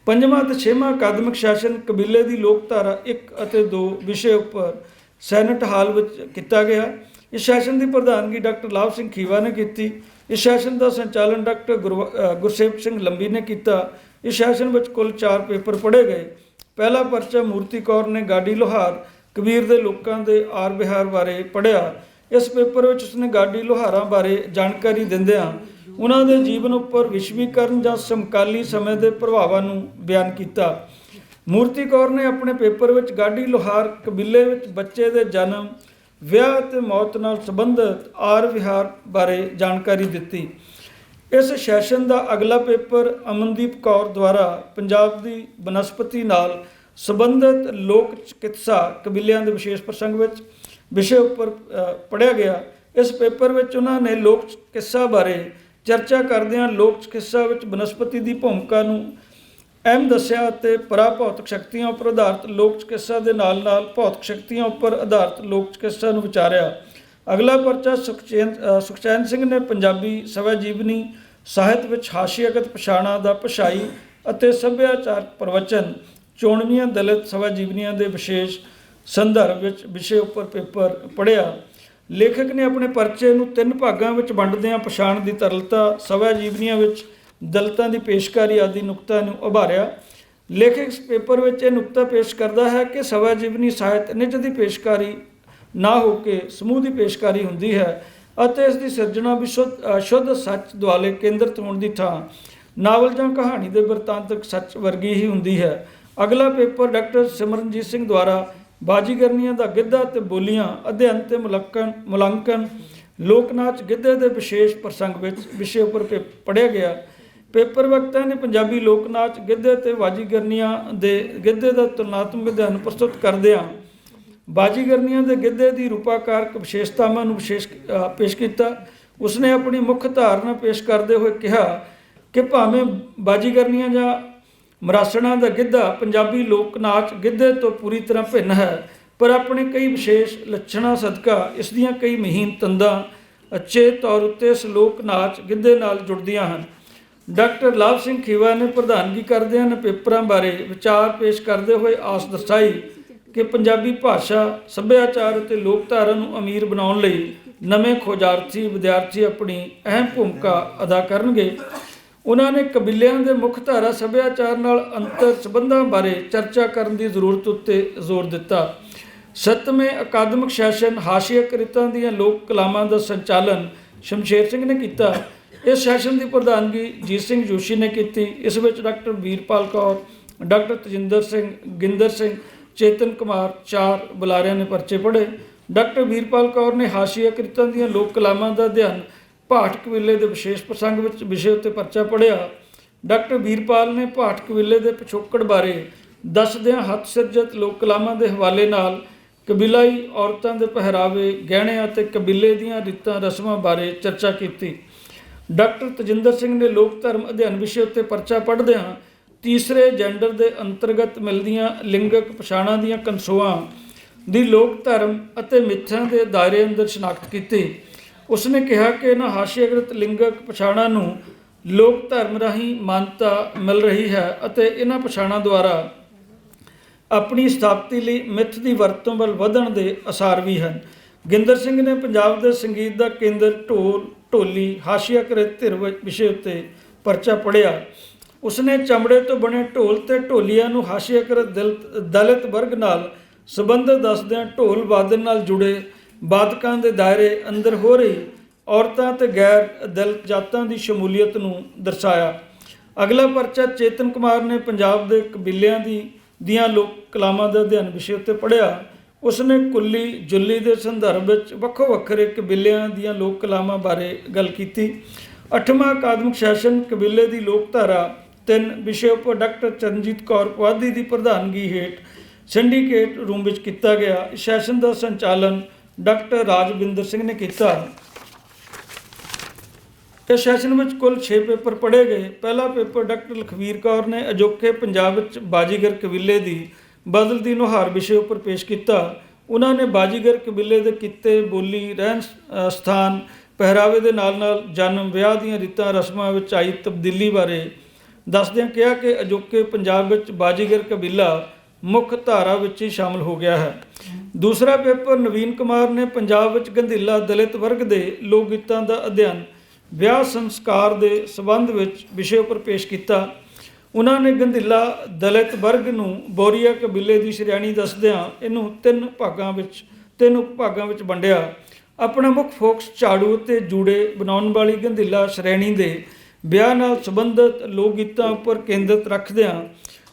ਪੰਜਵਾਂ ਅਤੇ ਛੇਵਾਂ ਅਕਾਦਮਿਕ ਸੈਸ਼ਨ ਕਬੀਲੇ ਦੀ ਲੋਕਧਾਰਾ 1 ਅਤੇ 2 ਵਿਸ਼ੇ ਉੱਪਰ ਸੈਨੇਟ ਹਾਲ ਵਿੱਚ ਕੀਤਾ ਗਿਆ। ਇਸ ਸੈਸ਼ਨ ਦੀ ਪ੍ਰਧਾਨਗੀ ਡਾਕਟਰ ਲਾਭ ਸਿੰਘ ਖੀਵਾ ਨੇ ਕੀਤੀ। ਇਸ ਸੈਸ਼ਨ ਦਾ ਸੰਚਾਲਨ ਡਾਕਟਰ ਗੁਰਸੇਵਕ ਸਿੰਘ ਲੰਬੀ ਨੇ ਕੀਤਾ। ਇਸ ਸੈਸ਼ਨ ਵਿੱਚ ਕੁੱਲ 4 ਪੇਪਰ ਪੜ੍ਹੇ ਗਏ। ਪਹਿਲਾ ਪਰਚਾ ਮੂਰਤੀ ਕੌਰ ਨੇ ਗਾਡੀ ਲੋਹਾਰ ਕਬੀਰ ਦੇ ਲੋਕਾਂ ਦੇ ਆਰ ਵਿਹਾਰ ਬਾਰੇ ਪੜ੍ਹਿਆ। ਇਸ ਪੇਪਰ ਵਿੱਚ ਉਸਨੇ ਗਾਡੀ ਲੋਹਾਰਾਂ ਬਾਰੇ ਜਾਣਕਾਰੀ ਦਿੰਦਿਆਂ ਉਹਨਾਂ ਦੇ ਜੀਵਨ ਉੱਪਰ ਵਿਸ਼ਵੀਕਰਨ ਜਾਂ ਸਮਕਾਲੀ ਸਮੇਂ ਦੇ ਪ੍ਰਭਾਵਾਂ ਨੂੰ ਬਿਆਨ ਕੀਤਾ। ਮੂਰਤੀ ਕੌਰ ਨੇ ਆਪਣੇ ਪੇਪਰ ਵਿੱਚ ਗਾਡੀ ਲੋਹਾਰ ਕਬੀਲੇ ਵਿੱਚ ਬੱਚੇ ਦੇ ਜਨਮ, ਵਿਆਹ ਅਤੇ ਮੌਤ ਨਾਲ ਸੰਬੰਧਿਤ ਆਰ ਵਿਹਾਰ ਬਾਰੇ ਜਾਣਕਾਰੀ ਦਿੱਤੀ। ਇਸ ਸੈਸ਼ਨ ਦਾ ਅਗਲਾ ਪੇਪਰ ਅਮਨਦੀਪ ਕੌਰ ਦੁਆਰਾ ਪੰਜਾਬ ਦੀ ਬਨਸਪਤੀ ਨਾਲ ਸੰਬੰਧਿਤ ਲੋਕ ਚਿਕਿਤਸਾ ਕਬੀਲਿਆਂ ਦੇ ਵਿਸ਼ੇਸ਼ ਪ੍ਰਸੰਗ ਵਿੱਚ ਵਿਸ਼ੇ ਉੱਪਰ ਪੜ੍ਹਿਆ ਗਿਆ। ਇਸ ਪੇਪਰ ਵਿੱਚ ਉਹਨਾਂ ਨੇ ਲੋਕ ਚਿਕਿਤਸਾ ਬਾਰੇ ਚਰਚਾ ਕਰਦਿਆਂ ਲੋਕ ਚਿਕਿਤਸਾ ਵਿੱਚ ਬਨਸਪਤੀ ਦੀ ਭੂਮਿਕਾ ਨੂੰ ਅਹਿਮ ਦੱਸਿਆ ਅਤੇ ਪਰਾਭੌਤਿਕ ਸ਼ਕਤੀਆਂ ਉੱਪਰ ਆਧਾਰਿਤ ਲੋਕ ਚਿਕਿਤਸਾ ਦੇ ਨਾਲ ਭੌਤਿਕ ਸ਼ਕਤੀਆਂ ਉੱਪਰ ਆਧਾਰਿਤ ਲੋਕ ਚਿਕਿਤਸਾ ਨੂੰ ਵਿਚਾਰਿਆ। ਅਗਲਾ ਪਰਚਾ ਸੁਖਚੈਨ ਸਿੰਘ ਨੇ ਪੰਜਾਬੀ ਸਵੈ ਜੀਵਨੀ ਸਾਹਿਤ ਵਿੱਚ ਹਾਸ਼ੀਆਗਤ ਪਛਾਣਾਂ ਦਾ ਭਾਸ਼ਾਈ ਅਤੇ ਸੱਭਿਆਚਾਰਕ ਪ੍ਰਵਚਨ ਚੋਣਵੀਆਂ ਦਲਿਤ ਸਵੈ ਜੀਵਨੀਆਂ ਦੇ ਵਿਸ਼ੇਸ਼ ਸੰਦਰਭ ਵਿੱਚ ਵਿਸ਼ੇ ਉੱਪਰ ਪੇਪਰ ਪੜ੍ਹਿਆ। ਲੇਖਕ ਨੇ ਆਪਣੇ ਪਰਚੇ ਨੂੰ 3 ਭਾਗਾਂ ਵਿੱਚ ਵੰਡਦਿਆਂ ਪਛਾਣ ਦੀ ਤਰਲਤਾ, ਸਵੈ ਜੀਵਨੀਆਂ ਵਿੱਚ ਦਲਿਤਾਂ ਦੀ ਪੇਸ਼ਕਾਰੀ ਆਦਿ ਨੁਕਤਾਂ ਨੂੰ ਉਭਾਰਿਆ। ਲੇਖਕ ਇਸ ਪੇਪਰ ਵਿੱਚ ਇਹ ਨੁਕਤਾ ਪੇਸ਼ ਕਰਦਾ ਹੈ ਕਿ ਸਵੈ ਜੀਵਨੀ ਸਾਹਿਤ ਨਿੱਜ ਦੀ ਪੇਸ਼ਕਾਰੀ ਨਾ ਹੋ ਕੇ ਸਮੂਹ ਦੀ ਪੇਸ਼ਕਾਰੀ ਹੁੰਦੀ ਹੈ ਅਤੇ ਇਸ ਦੀ ਸਿਰਜਣਾ ਵੀ ਸ਼ੁੱਧ ਸੱਚ ਦੁਆਲੇ ਕੇਂਦਰਿਤ ਹੋਣ ਦੀ ਥਾਂ ਨਾਵਲ ਜਾਂ ਕਹਾਣੀ ਦੇ ਬਿਰਤਾਂਤਕ ਸੱਚ ਵਰਗੀ ਹੀ ਹੁੰਦੀ ਹੈ। ਅਗਲਾ ਪੇਪਰ ਡਾਕਟਰ ਸਿਮਰਨਜੀਤ ਸਿੰਘ ਦੁਆਰਾ ਬਾਜੀਗਰਨੀਆਂ ਦਾ ਗਿੱਧਾ ਅਤੇ ਬੋਲੀਆਂ ਅਧਿਐਨ ਤੇ ਮੁਲਾਂਕਣ ਲੋਕ ਨਾਚ ਗਿੱਧੇ ਦੇ ਵਿਸ਼ੇਸ਼ ਪ੍ਰਸੰਗ ਵਿੱਚ ਵਿਸ਼ੇ ਉੱਪਰ ਪੜ੍ਹਿਆ ਗਿਆ। ਪੇਪਰ ਵਕਤਾ ਨੇ ਪੰਜਾਬੀ ਲੋਕ ਨਾਚ ਗਿੱਧੇ ਤੇ ਬਾਜੀਗਰਨੀਆਂ ਦੇ ਗਿੱਧੇ ਦਾ ਤੁਲਨਾਤਮਕ ਅਧਿਐਨ ਪ੍ਰਸਤੁਤ ਕਰਦਿਆਂ ਬਾਜੀਗਰਨੀਆਂ ਦੇ ਗਿੱਧੇ ਦੀ ਰੂਪਾਕਾਰਕ ਵਿਸ਼ੇਸ਼ਤਾਵਾਂ ਨੂੰ ਪੇਸ਼ ਕੀਤਾ। ਉਸਨੇ ਆਪਣੀ ਮੁੱਖ ਧਾਰਨਾ ਪੇਸ਼ ਕਰਦੇ ਹੋਏ ਕਿਹਾ ਕਿ ਭਾਵੇਂ ਬਾਜੀਗਰਨੀਆਂ ਜਾਂ ਮਰਾਸਣਾਂ ਦਾ ਗਿੱਧਾ ਪੰਜਾਬੀ ਲੋਕ ਨਾਚ ਗਿੱਧੇ ਤੋਂ ਪੂਰੀ ਤਰ੍ਹਾਂ ਭਿੰਨ ਹੈ, ਪਰ ਆਪਣੇ ਕਈ ਵਿਸ਼ੇਸ਼ ਲੱਛਣਾਂ ਸਦਕਾ ਇਸ ਦੀਆਂ ਕਈ ਮਹੀਨ ਤੰਦਾਂ ਅੱਛੇ ਤੌਰ ਉੱਤੇ ਇਸ ਲੋਕ ਨਾਚ ਗਿੱਧੇ ਨਾਲ ਜੁੜਦੀਆਂ ਹਨ। ਡਾਕਟਰ ਲਾਭ ਸਿੰਘ ਖੀਵਾ ਨੇ ਪ੍ਰਧਾਨਗੀ ਕਰਦਿਆਂ ਨੇ ਪੇਪਰਾਂ ਬਾਰੇ ਵਿਚਾਰ ਪੇਸ਼ ਕਰਦੇ ਹੋਏ ਆਸ ਦਰਸਾਈ ਕਿ ਪੰਜਾਬੀ ਭਾਸ਼ਾ, ਸੱਭਿਆਚਾਰ ਅਤੇ ਲੋਕਧਾਰਾ ਨੂੰ ਅਮੀਰ ਬਣਾਉਣ ਲਈ ਨਵੇਂ ਖੋਜਾਰਥੀ ਵਿਦਿਆਰਥੀ ਆਪਣੀ ਅਹਿਮ ਭੂਮਿਕਾ ਅਦਾ ਕਰਨਗੇ। ਉਹਨਾਂ ਨੇ ਕਬੀਲਿਆਂ ਦੇ ਮੁੱਖ ਧਾਰਾ ਸੱਭਿਆਚਾਰ ਨਾਲ ਅੰਤਰ ਸੰਬੰਧਾਂ ਬਾਰੇ ਚਰਚਾ ਕਰਨ ਦੀ ਜ਼ਰੂਰਤ ਉੱਤੇ ਜ਼ੋਰ ਦਿੱਤਾ। 7ਵੇਂ ਅਕਾਦਮਿਕ ਸੈਸ਼ਨ ਹਾਸ਼ੀਆ ਕ੍ਰਿਤਾਂ ਦੀਆਂ ਲੋਕ ਕਲਾਮਾਂ ਦਾ ਸੰਚਾਲਨ ਸ਼ਮਸ਼ੇਰ ਸਿੰਘ ਨੇ ਕੀਤਾ। ਇਸ ਸੈਸ਼ਨ ਦੀ ਪ੍ਰਧਾਨਗੀ ਜੀਤ ਸਿੰਘ ਜੋਸ਼ੀ ਨੇ ਕੀਤੀ। ਇਸ ਵਿੱਚ ਡਾਕਟਰ ਵੀਰਪਾਲ ਕੌਰ, ਡਾਕਟਰ ਤਜਿੰਦਰ ਸਿੰਘ, ਗਿੰਦਰ ਸਿੰਘ, ਚੇਤਨ ਕੁਮਾਰ 4 ਬੁਲਾਰਿਆਂ ਨੇ ਪਰਚੇ ਪੜ੍ਹੇ। ਡਾਕਟਰ ਵੀਰਪਾਲ ਕੌਰ ਨੇ ਹਾਸ਼ੀਆ ਕ੍ਰਿਤਾਂ ਦੀਆਂ ਲੋਕ ਕਲਾਮਾਂ ਦਾ ਅਧਿਐਨ ਭਾਟ ਕਬੀਲੇ ਦੇ ਵਿਸ਼ੇਸ਼ ਪ੍ਰਸੰਗ ਵਿੱਚ ਵਿਸ਼ੇ ਉੱਤੇ ਪਰਚਾ ਪੜ੍ਹਿਆ। ਡਾਕਟਰ ਵੀਰਪਾਲ ਨੇ ਭਾਟ ਕਬੀਲੇ ਦੇ ਪਿਛੋਕੜ ਬਾਰੇ ਦੱਸਦਿਆਂ ਹੱਥ ਸਿਰਜਤ ਲੋਕ ਕਲਾਮਾਂ ਦੇ ਹਵਾਲੇ ਨਾਲ ਕਬੀਲਾਈ ਔਰਤਾਂ ਦੇ ਪਹਿਰਾਵੇ, ਗਹਿਣੇ ਅਤੇ ਕਬੀਲੇ ਦੀਆਂ ਰੀਤਾਂ ਰਸਮਾਂ ਬਾਰੇ ਚਰਚਾ ਕੀਤੀ। ਡਾਕਟਰ ਤਜਿੰਦਰ ਸਿੰਘ ਨੇ ਲੋਕ ਧਰਮ ਅਧਿਐਨ ਵਿਸ਼ੇ ਉੱਤੇ ਪਰਚਾ ਪੜ੍ਹਦਿਆਂ ਤੀਸਰੇ ਜੈਂਡਰ ਦੇ ਅੰਤਰਗਤ ਮਿਲਦੀਆਂ ਲਿੰਗਕ ਪਛਾਣਾਂ ਦੀਆਂ ਕਨਸੋਆਂ ਦੀ ਲੋਕ ਧਰਮ ਅਤੇ ਮਿੱਥਾਂ ਦੇ ਦਾਇਰੇ ਅੰਦਰ ਸ਼ਨਾਖਤ ਕੀਤੀ। ਉਸਨੇ ਕਿਹਾ ਕਿ ਇਹਨਾਂ ਹਾਸ਼ੀਆਕ੍ਰਿਤ ਲਿੰਗਕ ਪਛਾਣਾਂ ਨੂੰ ਲੋਕ ਧਰਮ ਰਾਹੀਂ ਮਾਨਤਾ ਮਿਲ ਰਹੀ ਹੈ ਅਤੇ ਇਹਨਾਂ ਪਛਾਣਾਂ ਦੁਆਰਾ ਆਪਣੀ ਸਥਾਪਤੀ ਲਈ ਮਿੱਥ ਦੀ ਵਰਤੋਂ ਵੱਲ ਵਧਣ ਦੇ ਅਸਾਰ ਵੀ ਹਨ। ਗਿੰਦਰ ਸਿੰਘ ਨੇ ਪੰਜਾਬ ਦੇ ਸੰਗੀਤ ਦਾ ਕੇਂਦਰ ਢੋਲੀ ਹਾਸ਼ੀਆਕ੍ਰਿਤ ਧਿਰ ਵਿਸ਼ੇ ਉੱਤੇ ਪਰਚਾ ਪੜ੍ਹਿਆ। ਉਸਨੇ ਚਮੜੇ ਤੋਂ ਬਣੇ ਢੋਲ ਤੇ ਢੋਲੀਆਂ ਨੂੰ ਹਾਸ਼ੀਆਕ੍ਰਿਤ ਦਲਿਤ ਵਰਗ ਨਾਲ ਸੰਬੰਧਿਤ ਦੱਸਦਿਆਂ ਢੋਲ ਵਾਦਨ ਨਾਲ ਜੁੜੇ ਵਾਦਕਾਂ ਦੇ ਦਾਇਰੇ ਅੰਦਰ ਹੋ ਰਹੀ ਔਰਤਾਂ ਤੇ ਗੈਰ ਦਲਿਤ ਜਾਤਾਂ ਦੀ ਸ਼ਮੂਲੀਅਤ ਨੂੰ ਦਰਸਾਇਆ। ਅਗਲਾ ਪਰਚਾ ਚੇਤਨ ਕੁਮਾਰ ਨੇ ਪੰਜਾਬ ਦੇ ਕਬੀਲਿਆਂ ਦੀਆਂ ਲੋਕ ਕਲਾਵਾਂ ਦਾ ਅਧਿਐਨ ਵਿਸ਼ੇ ਉੱਤੇ ਪੜ੍ਹਿਆ। ਉਸਨੇ ਕੁੱਲੀ ਜੁੱਲੀ ਦੇ ਸੰਦਰਭ ਵਿੱਚ ਵੱਖੋ ਵੱਖਰੇ ਕਬੀਲਿਆਂ ਦੀਆਂ ਲੋਕ ਕਲਾਵਾਂ ਬਾਰੇ ਗੱਲ ਕੀਤੀ। 8ਵਾਂ ਅਕਾਦਮਿਕ ਸੈਸ਼ਨ ਕਬੀਲੇ ਦੀ ਲੋਕਧਾਰਾ 3 ਵਿਸ਼ੇ ਉੱਪਰ ਡਾਕਟਰ ਚਰਨਜੀਤ ਕੌਰ ਪੁਆਧੀ ਦੀ ਪ੍ਰਧਾਨਗੀ ਹੇਠ ਸਿੰਡੀਕੇਟ ਰੂਮ ਵਿੱਚ ਕੀਤਾ ਗਿਆ। ਇਸ ਸੈਸ਼ਨ ਦਾ ਸੰਚਾਲਨ ਡਾਕਟਰ ਰਾਜਵਿੰਦਰ ਸਿੰਘ ਨੇ ਕੀਤਾ। ਇਸ ਸੈਸ਼ਨ ਵਿੱਚ ਕੁੱਲ 6 ਪੇਪਰ ਪੜ੍ਹੇ ਗਏ। ਪਹਿਲਾ ਪੇਪਰ ਡਾਕਟਰ ਲਖਵੀਰ ਕੌਰ ਨੇ ਅਜੋਕੇ ਪੰਜਾਬ ਵਿੱਚ ਬਾਜੀਗਰ ਕਬੀਲੇ ਦੀ ਬਦਲਦੀ ਨੁਹਾਰ ਵਿਸ਼ੇ ਉੱਪਰ ਪੇਸ਼ ਕੀਤਾ। ਉਹਨਾਂ ਨੇ ਬਾਜੀਗਰ ਕਬੀਲੇ ਦੇ ਕਿੱਤੇ, ਬੋਲੀ, ਰਹਿਣ ਸਥਾਨ, ਪਹਿਰਾਵੇ ਦੇ ਨਾਲ ਜਨਮ, ਵਿਆਹ ਦੀਆਂ ਰੀਤਾਂ ਰਸਮਾਂ ਵਿੱਚ ਆਈ ਤਬਦੀਲੀ ਬਾਰੇ ਦੱਸਦਿਆਂ ਕਿਹਾ ਕਿ ਅਜੋਕੇ ਪੰਜਾਬ ਵਿੱਚ ਬਾਜੀਗਰ ਕਬੀਲਾ ਮੁੱਖ ਧਾਰਾ ਵਿੱਚ ਹੀ ਸ਼ਾਮਲ ਹੋ ਗਿਆ ਹੈ। ਦੂਸਰਾ ਪੇਪਰ ਨਵੀਨ ਕੁਮਾਰ ਨੇ ਪੰਜਾਬ ਵਿੱਚ ਗੰਧੀਲਾ ਦਲਿਤ ਵਰਗ ਦੇ ਲੋਕ ਗੀਤਾਂ ਦਾ ਅਧਿਐਨ ਵਿਆਹ ਸੰਸਕਾਰ ਦੇ ਸੰਬੰਧ ਵਿੱਚ ਵਿਸ਼ੇ ਉੱਪਰ ਪੇਸ਼ ਕੀਤਾ। ਉਹਨਾਂ ਨੇ ਗੰਧੀਲਾ ਦਲਿਤ ਵਰਗ ਨੂੰ ਬੋਰੀਆ ਕਬੀਲੇ ਦੀ ਸ਼੍ਰੇਣੀ ਦੱਸਦਿਆਂ ਇਹਨੂੰ 3 ਭਾਗਾਂ ਵਿੱਚ ਵੰਡਿਆ। ਆਪਣਾ ਮੁੱਖ ਫੋਕਸ ਝਾੜੂ ਅਤੇ ਜੂੜੇ ਬਣਾਉਣ ਵਾਲੀ ਗੰਧੀਲਾ ਸ਼੍ਰੇਣੀ ਦੇ ਵਿਆਹ ਨਾਲ ਸੰਬੰਧਿਤ ਲੋਕ ਗੀਤਾਂ ਉੱਪਰ ਕੇਂਦਰਿਤ ਰੱਖਦਿਆਂ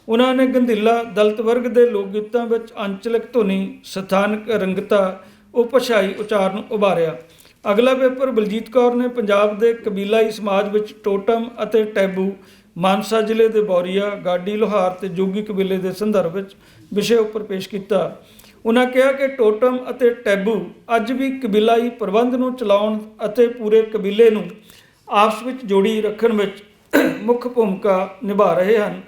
ਉਹਨਾਂ ਨੇ ਗੰਧੀਲਾ ਦਲਿਤ ਵਰਗ ਦੇ ਲੋਕ ਗੀਤਾਂ ਵਿੱਚ ਅੰਚਲਕ ਧੁਨੀ, ਸਥਾਨਕ ਰੰਗਤਾ, ਉਪਭਾਸ਼ਾਈ ਉਚਾਰਨ ਉਭਾਰਿਆ। ਅਗਲਾ ਪੇਪਰ ਬਲਜੀਤ ਕੌਰ ਨੇ ਪੰਜਾਬ ਦੇ ਕਬੀਲਾਈ ਸਮਾਜ ਵਿੱਚ ਟੋਟਮ ਅਤੇ ਟੈਬੂ, ਮਾਨਸਾ ਜ਼ਿਲ੍ਹੇ ਦੇ ਬੌਰੀਆ, ਗਾਡੀ, ਲੋਹਾਰ ਤੇ ਜੋਗੀ ਕਬੀਲੇ ਦੇ ਸੰਦਰਭ ਵਿੱਚ ਵਿਸ਼ੇ ਉੱਪਰ ਪੇਸ਼ ਕੀਤਾ। ਉਹਨਾਂ ਕਿਹਾ ਕਿ ਟੋਟਮ ਅਤੇ ਟੈਬੂ ਅੱਜ ਵੀ ਕਬੀਲਾਈ ਪ੍ਰਬੰਧ ਨੂੰ ਚਲਾਉਣ ਅਤੇ ਪੂਰੇ ਕਬੀਲੇ ਨੂੰ ਆਪਸ ਵਿੱਚ ਜੋੜੀ ਰੱਖਣ ਵਿੱਚ ਮੁੱਖ ਭੂਮਿਕਾ ਨਿਭਾ ਰਹੇ ਹਨ,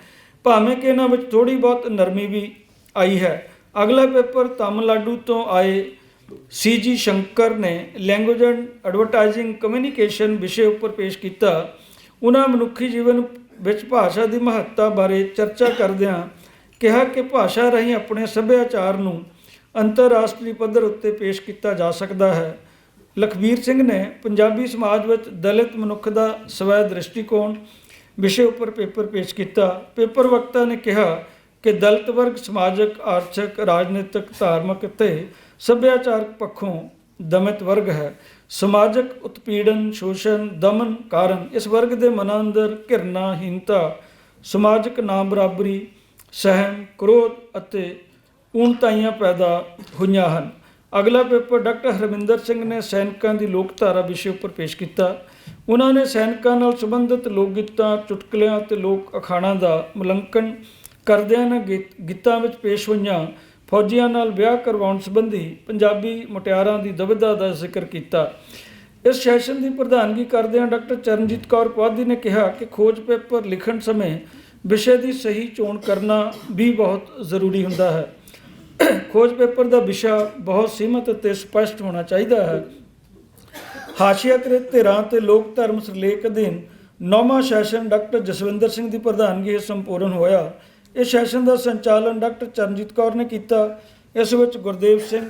ਭਾਵੇਂ ਕਿ ਇਹਨਾਂ ਵਿੱਚ ਥੋੜ੍ਹੀ ਬਹੁਤ ਨਰਮੀ ਵੀ ਆਈ ਹੈ। ਅਗਲਾ ਪੇਪਰ ਤਾਮਿਲਨਾਡੂ ਤੋਂ ਆਏ C.G. ਸ਼ੰਕਰ ਨੇ ਲੈਂਗੁਏਜ ਐਂਡ ਐਡਵਰਟਾਈਜ਼ਿੰਗ ਕਮਿਊਨੀਕੇਸ਼ਨ ਵਿਸ਼ੇ ਉੱਪਰ ਪੇਸ਼ ਕੀਤਾ। ਉਹਨਾਂ ਮਨੁੱਖੀ ਜੀਵਨ ਵਿੱਚ ਭਾਸ਼ਾ ਦੀ ਮਹੱਤਤਾ ਬਾਰੇ ਚਰਚਾ ਕਰਦਿਆਂ ਕਿਹਾ ਕਿ ਭਾਸ਼ਾ ਰਾਹੀਂ ਆਪਣੇ ਸੱਭਿਆਚਾਰ ਨੂੰ ਅੰਤਰਰਾਸ਼ਟਰੀ ਪੱਧਰ ਉੱਤੇ ਪੇਸ਼ ਕੀਤਾ ਜਾ ਸਕਦਾ ਹੈ। ਲਖਬੀਰ ਸਿੰਘ ਨੇ ਪੰਜਾਬੀ ਸਮਾਜ ਵਿੱਚ ਦਲਿਤ ਮਨੁੱਖ ਦਾ ਸਵੈ ਦ੍ਰਿਸ਼ਟੀਕੋਣ ਵਿਸ਼ੇ ਉੱਪਰ ਪੇਪਰ ਪੇਸ਼ ਕੀਤਾ। ਪੇਪਰ ਵਕਤਾ ਨੇ ਕਿਹਾ ਕਿ ਦਲਿਤ ਵਰਗ ਸਮਾਜਿਕ, ਆਰਥਿਕ, ਰਾਜਨੀਤਿਕ, ਧਾਰਮਿਕ ਅਤੇ ਸੱਭਿਆਚਾਰਕ ਪੱਖੋਂ ਦਮਿਤ ਵਰਗ ਹੈ। ਸਮਾਜਿਕ ਉਤਪੀੜਨ, ਸ਼ੋਸ਼ਣ, ਦਮਨ ਕਾਰਨ ਇਸ ਵਰਗ ਦੇ ਮਨਾਂ ਅੰਦਰ ਘਿਰਣਾ, ਹੀਨਤਾ, ਸਮਾਜਿਕ ਨਾ ਬਰਾਬਰੀ, ਸਹਿਮ, ਕ੍ਰੋਧ ਅਤੇ ਊਣਤਾਈਆਂ ਪੈਦਾ ਹੋਈਆਂ ਹਨ। ਅਗਲਾ ਪੇਪਰ ਡਾਕਟਰ ਹਰਮਿੰਦਰ ਸਿੰਘ ਨੇ ਸੈਨਿਕਾਂ ਦੀ ਲੋਕਧਾਰਾ ਵਿਸ਼ੇ ਉੱਪਰ ਪੇਸ਼ ਕੀਤਾ। ਉਹਨਾਂ ਨੇ ਸੈਨਿਕਾਂ ਨਾਲ ਸੰਬੰਧਿਤ ਲੋਕ ਗੀਤਾਂ, ਚੁਟਕਲਿਆਂ ਅਤੇ ਲੋਕ ਅਖਾਣਾਂ ਦਾ ਮੁਲਾਂਕਣ ਕਰਦਿਆਂ ਨੇ ਗੀਤਾਂ ਵਿੱਚ ਪੇਸ਼ ਹੋਈਆਂ ਫੌਜੀਆਂ ਨਾਲ ਵਿਆਹ ਕਰਵਾਉਣ ਸੰਬੰਧੀ ਪੰਜਾਬੀ ਮੁਟਿਆਰਾਂ ਦੀ ਦੁਵਿਧਾ ਦਾ ਜ਼ਿਕਰ ਕੀਤਾ। ਇਸ ਸੈਸ਼ਨ ਦੀ ਪ੍ਰਧਾਨਗੀ ਕਰਦਿਆਂ ਡਾਕਟਰ ਚਰਨਜੀਤ ਕੌਰ ਪੁਆਧੀ ਨੇ ਕਿਹਾ ਕਿ ਖੋਜ ਪੇਪਰ ਲਿਖਣ ਸਮੇਂ ਵਿਸ਼ੇ ਦੀ ਸਹੀ ਚੋਣ ਕਰਨਾ ਵੀ ਬਹੁਤ ਜ਼ਰੂਰੀ ਹੁੰਦਾ ਹੈ। ਖੋਜ ਪੇਪਰ ਦਾ ਵਿਸ਼ਾ ਬਹੁਤ ਸੀਮਤ ਅਤੇ ਸਪਸ਼ਟ ਹੋਣਾ ਚਾਹੀਦਾ ਹੈ। ਹਾਸ਼ੀਆਕ੍ਰਿਤ ਧਿਰਾਂ ਤੇ ਲੋਕ ਧਰਮ ਸਿਰਲੇਖ ਅਧੀਨ 9ਵਾਂ ਸੈਸ਼ਨ ਡਾਕਟਰ ਜਸਵਿੰਦਰ ਸਿੰਘ ਦੀ ਪ੍ਰਧਾਨਗੀ ਹੇਠ ਸੰਪੂਰਨ ਹੋਇਆ। ਇਸ ਸੈਸ਼ਨ ਦਾ ਸੰਚਾਲਨ ਡਾਕਟਰ ਚਰਨਜੀਤ ਕੌਰ ਨੇ ਕੀਤਾ। ਇਸ ਵਿੱਚ ਗੁਰਦੇਵ ਸਿੰਘ,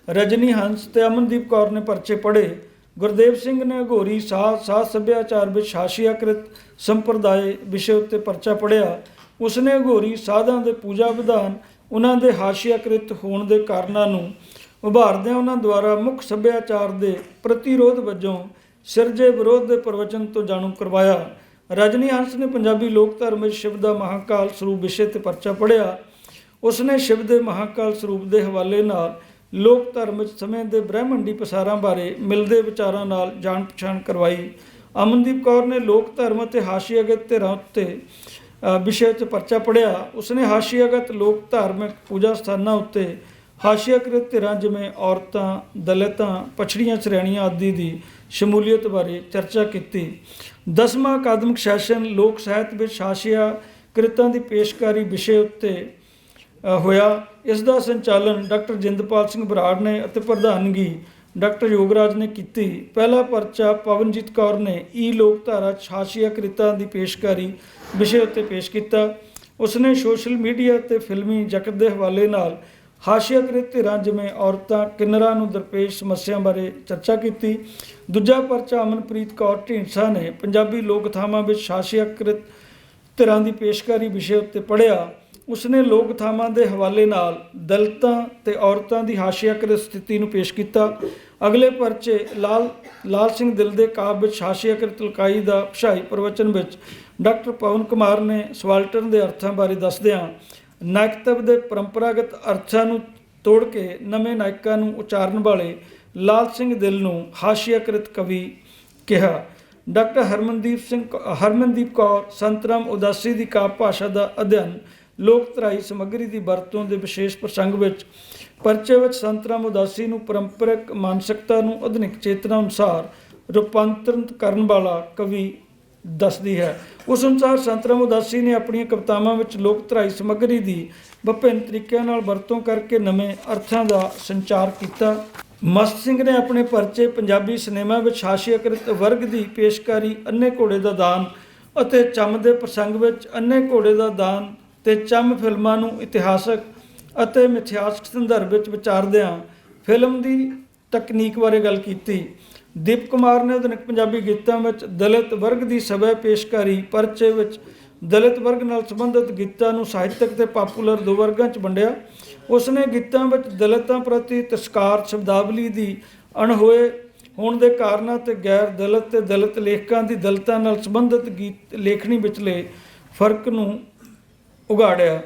ਰਜਨੀ ਹੰਸ ਤੇ ਅਮਨਦੀਪ ਕੌਰ ਨੇ ਪਰਚੇ ਪੜ੍ਹੇ। ਗੁਰਦੇਵ ਸਿੰਘ ਨੇ ਅਘੋਰੀ ਸਾਧ ਸੱਭਿਆਚਾਰ ਵਿੱਚ ਹਾਸ਼ੀਆਕ੍ਰਿਤ ਸੰਪਰਦਾਇ ਵਿਸ਼ੇ ਉੱਤੇ ਪਰਚਾ ਪੜ੍ਹਿਆ। ਉਸਨੇ ਅਘੋਰੀ ਸਾਧਾਂ ਦੇ ਪੂਜਾ ਵਿਧਾਨ, ਉਹਨਾਂ ਦੇ ਹਾਸ਼ੀਆਕ੍ਰਿਤ ਹੋਣ ਦੇ ਕਾਰਨਾਂ ਨੂੰ ਉਭਾਰਦਿਆਂ ਉਹਨਾਂ ਦੁਆਰਾ ਮੁੱਖ ਸੱਭਿਆਚਾਰ ਦੇ ਪ੍ਰਤੀਰੋਧ ਵਜੋਂ ਸਿਰਜੇ ਵਿਰੋਧ ਦੇ ਪ੍ਰਵਚਨ ਤੋਂ ਜਾਣੂ ਕਰਵਾਇਆ। ਰਜਨੀ ਹੰਸ ਨੇ ਪੰਜਾਬੀ ਲੋਕ ਧਰਮ ਵਿੱਚ ਸ਼ਿਵ ਦਾ ਮਹਾਂਕਾਲ ਸਰੂਪ ਵਿਸ਼ੇ 'ਤੇ ਪਰਚਾ ਪੜ੍ਹਿਆ। ਉਸਨੇ ਸ਼ਿਵ ਦੇ ਮਹਾਂਕਾਲ ਸਰੂਪ ਦੇ ਹਵਾਲੇ ਨਾਲ ਲੋਕ ਧਰਮ ਵਿੱਚ ਸਮੇਂ ਦੇ ਬ੍ਰਹਿਮੰਡੀ ਪਸਾਰਾਂ ਬਾਰੇ ਮਿਲਦੇ ਵਿਚਾਰਾਂ ਨਾਲ ਜਾਣ ਪਛਾਣ ਕਰਵਾਈ। ਅਮਨਦੀਪ ਕੌਰ ਨੇ ਲੋਕ ਧਰਮ ਅਤੇ ਹਾਸ਼ੀਆਗਤ ਧਿਰਾਂ ਉੱਤੇ ਵਿਸ਼ੇ ਉੱਤੇ ਪਰਚਾ ਪੜ੍ਹਿਆ। ਉਸਨੇ ਹਾਸ਼ੀਆਗਤ ਲੋਕ ਧਾਰਮਿਕ ਪੂਜਾ ਸਥਾਨਾਂ ਉੱਤੇ ਹਾਸ਼ੀਆਕ੍ਰਿਤ ਧਿਰਾਂ ਜਿਵੇਂ ਔਰਤਾਂ, ਦਲਿਤਾਂ, ਪਛੜੀਆਂ ਸ਼੍ਰੇਣੀਆਂ ਆਦਿ ਦੀ ਸ਼ਮੂਲੀਅਤ ਬਾਰੇ ਚਰਚਾ ਕੀਤੀ। 10ਵਾਂ ਅਕਾਦਮਿਕ ਸੈਸ਼ਨ ਲੋਕ ਸਾਹਿਤ ਵਿੱਚ ਹਾਸ਼ੀਆਕ੍ਰਿਤਾਂ ਦੀ ਪੇਸ਼ਕਾਰੀ ਵਿਸ਼ੇ ਉੱਤੇ ਹੋਇਆ। ਇਸ ਦਾ ਸੰਚਾਲਨ ਡਾਕਟਰ ਜਿੰਦਪਾਲ ਸਿੰਘ ਬਰਾੜ ਨੇ ਅਤੇ ਪ੍ਰਧਾਨਗੀ ਡਾਕਟਰ ਯੋਗਰਾਜ ਨੇ ਕੀਤੀ। ਪਹਿਲਾ ਪਰਚਾ ਪਵਨਜੀਤ ਕੌਰ ਨੇ ਈ ਲੋਕਧਾਰਾ ਹਾਸ਼ੀਆ ਕ੍ਰਿਤਾਂ ਦੀ ਪੇਸ਼ਕਾਰੀ ਵਿਸ਼ੇ ਉੱਤੇ ਪੇਸ਼ ਕੀਤਾ। ਉਸਨੇ ਸੋਸ਼ਲ ਮੀਡੀਆ ਤੇ ਫਿਲਮੀ ਜਗਤ ਦੇ ਹਵਾਲੇ ਨਾਲ ਹਾਸ਼ੀਆਕ੍ਰਿਤ ਧਿਰਾਂ ਜਿਵੇਂ ਔਰਤਾਂ ਕਿੰਨਰਾਂ ਨੂੰ ਦਰਪੇਸ਼ ਸਮੱਸਿਆ ਬਾਰੇ ਚਰਚਾ ਕੀਤੀ। ਦੂਜਾ ਪਰਚਾ ਅਮਨਪ੍ਰੀਤ ਕੌਰ ਢੀਂਡਸਾ ਨੇ ਪੰਜਾਬੀ ਲੋਕ ਕਥਾਵਾਂ ਵਿੱਚ ਹਾਸ਼ੀਆਕ੍ਰਿਤ ਧਿਰਾਂ ਦੀ ਪੇਸ਼ਕਾਰੀ ਵਿਸ਼ੇ ਉੱਤੇ ਪੜ੍ਹਿਆ। ਉਸਨੇ ਲੋਕ ਕਥਾਵਾਂ ਦੇ ਹਵਾਲੇ ਨਾਲ ਦਲਿਤਾਂ ਤੇ ਔਰਤਾਂ ਦੀ ਹਾਸ਼ੀਆਕ੍ਰਿਤ ਸਥਿਤੀ ਨੂੰ ਪੇਸ਼ ਕੀਤਾ। ਅਗਲੇ ਪਰਚੇ ਲਾਲ ਸਿੰਘ ਦਿਲ ਦੇ ਕਾਵਿ ਵਿੱਚ ਹਾਸ਼ੀਆਕ੍ਰਿਤ ਲਕਾਈ ਦਾ ਭਾਸ਼ਾਈ ਪ੍ਰਵਚਨ ਵਿੱਚ ਡਾਕਟਰ ਪਵਨ ਕੁਮਾਰ ਨੇ ਸਵਾਲਟਨ ਦੇ ਅਰਥਾਂ ਬਾਰੇ ਦੱਸਦਿਆਂ ਨਾਇਕਤਵ ਦੇ ਪਰੰਪਰਾਗਤ ਅਰਥਾਂ ਨੂੰ ਤੋੜ ਕੇ ਨਵੇਂ ਨਾਇਕਾਂ ਨੂੰ ਉਚਾਰਨ ਵਾਲੇ ਲਾਲ ਸਿੰਘ ਦਿਲ ਨੂੰ ਹਾਸ਼ੀਆਕ੍ਰਿਤ ਕਵੀ ਕਿਹਾ। ਡਾਕਟਰ ਹਰਮਨਦੀਪ ਕੌਰ ਸੰਤਰਾਮ ਉਦਾਸੀ ਦੀ ਕਾਵਿ ਭਾਸ਼ਾ ਦਾ ਅਧਿਐਨ ਲੋਕ ਧਰਾਈ ਸਮੱਗਰੀ ਦੀ ਵਰਤੋਂ ਦੇ ਵਿਸ਼ੇਸ਼ ਪ੍ਰਸੰਗ ਵਿੱਚ ਪਰਚੇ ਵਿੱਚ ਸੰਤਰਾਮ ਉਦਾਸੀ ਨੂੰ ਪਰੰਪਰਕ ਮਾਨਸਿਕਤਾ ਨੂੰ ਆਧੁਨਿਕ ਚੇਤਨਾ ਅਨੁਸਾਰ ਰੂਪਾਂਤਰਿਤ ਕਰਨ ਵਾਲਾ ਕਵੀ ਦੱਸਦੀ ਹੈ। ਉਸ ਅਨੁਸਾਰ ਸੰਤਰਾਮ ਉਦਾਸੀ ਨੇ ਆਪਣੀਆਂ ਕਵਿਤਾਵਾਂ ਵਿੱਚ ਲੋਕ ਧਰਾਈ ਸਮੱਗਰੀ ਦੀ ਵਿਭਿੰਨ ਤਰੀਕਿਆਂ ਨਾਲ ਵਰਤੋਂ ਕਰਕੇ ਨਵੇਂ ਅਰਥਾਂ ਦਾ ਸੰਚਾਰ ਕੀਤਾ। ਮਸਤ ਸਿੰਘ ਨੇ ਆਪਣੇ ਪਰਚੇ ਪੰਜਾਬੀ ਸਿਨੇਮਾ ਵਿੱਚ ਹਾਸ਼ੀਆਕ੍ਰਿਤ ਵਰਗ ਦੀ ਪੇਸ਼ਕਾਰੀ ਅੰਨ੍ਹੇ ਘੋੜੇ ਦਾ ਦਾਨ ਅਤੇ ਚੰਮ ਦੇ ਪ੍ਰਸੰਗ ਵਿੱਚ ਅੰਨ੍ਹੇ ਘੋੜੇ ਦਾ ਦਾਨ ਤੇ ਚੰਮ ਫਿਲਮਾਂ ਨੂੰ ਇਤਿਹਾਸਕ ਅਤੇ ਮਿਥਿਹਾਸਕ ਸੰਦਰਭ ਵਿੱਚ ਵਿਚਾਰਦਿਆਂ ਫਿਲਮ ਦੀ ਤਕਨੀਕ ਬਾਰੇ ਗੱਲ ਕੀਤੀ। ਦੀਪ ਕੁਮਾਰ ਨੇ ਆਧੁਨਿਕ ਪੰਜਾਬੀ ਗੀਤਾਂ ਵਿੱਚ ਦਲਿਤ ਵਰਗ ਦੀ ਸਵੈ ਪੇਸ਼ਕਾਰੀ ਪਰਚੇ ਵਿੱਚ ਦਲਿਤ ਵਰਗ ਨਾਲ ਸੰਬੰਧਿਤ ਗੀਤਾਂ ਨੂੰ ਸਾਹਿਤਕ ਤੇ ਪਾਪੂਲਰ ਦੋ ਵਰਗਾਂ 'ਚ ਵੰਡਿਆ। ਉਸਨੇ ਗੀਤਾਂ ਵਿੱਚ ਦਲਿਤਾਂ ਪ੍ਰਤੀ ਤਿਰਸਕਾਰ ਸ਼ਬਦਾਵਲੀ ਦੀ ਅਣਹੋਏ ਹੋਣ ਦੇ ਕਾਰਨਾਂ ਤੇ ਗੈਰ ਦਲਿਤ ਤੇ ਦਲਿਤ ਲੇਖਕਾਂ ਦੀ ਦਲਿਤਾਂ ਨਾਲ ਸੰਬੰਧਿਤ ਗੀਤ ਲੇਖਣੀ ਵਿਚਲੇ ਫਰਕ ਨੂੰ ਉਘਾੜਿਆ।